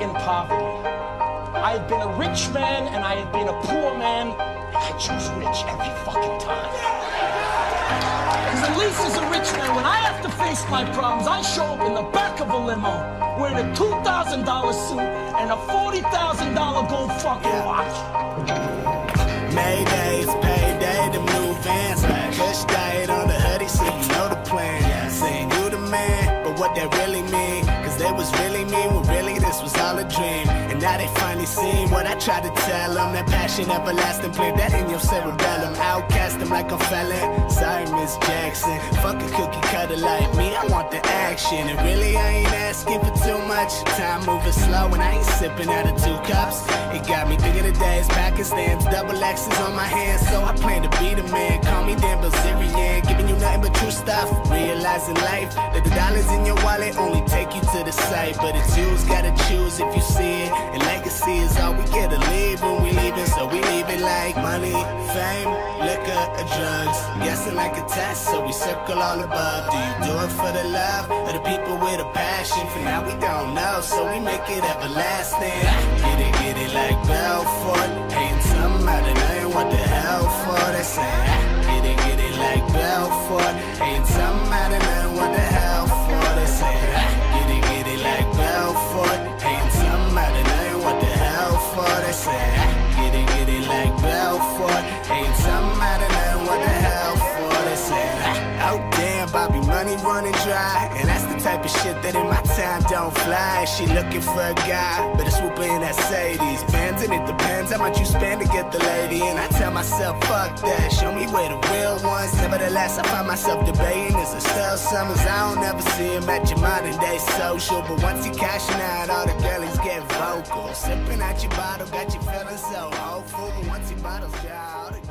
in poverty. I had been a rich man and I had been a poor man, and I choose rich every fucking time. Because at least as a rich man, when I have to face my problems, I show up in the back of a limo wearing a $2,000 suit and a $40,000 gold fucking watch. Mayday's payday, them new vans. Kush diet on the hoodie, so you know the plan. Saying you the man, but what that really mean? Cause they was really mean when really this was all a dream. And now they finally seen what I tried to tell them. That passion everlasting, plant that in your cerebellum. Outcast them like a felon. Sorry, Miss Jackson. Fuck a cookie cutter like me, I want the action. And really I ain't asking for too much. Time moving slow and I ain't sipping out of 2 cups. It got me thinking of days, Pakistan's, double X's on my hands. So I plan to be the man, call me Dan Bilzerian. Giving you nothing but true stuff, realizing life. That the dollars in your wallet only take you to the site. But it's you who's gotta choose if you see it. And legacy is all we get to leave when we leaving. So we leave it like money, fame, liquor, or drugs. Guessing like a test, so we circle all above. Do you do it for the love of the people with a passion? For now we don't know, so we make it everlasting. Get it like Belfort. Hating something out of nothing, what the hell for? They say, get it like Belfort. Hating something out of nothing, what the hell for? They say, get it like Belfort. Hating something out of nothing, what the hell for? They say, get it like Belfort. Hating something out of nothing, what the hell for? They say, oh damn, Bobby, money running dry. And that's the type of shit that in my time don't fly. She looking for a guy, better swoop in that Sadie's Benz, and it depends how much you spend to get the lady. And I tell myself, fuck that, show me where the real ones. Nevertheless, I find myself debating, is it still summers? I don't ever see him at your modern day social. But once he cashing out, all the girlies get vocal. Sipping out your bottle, got you feeling so hopeful. But once he bottles down, all the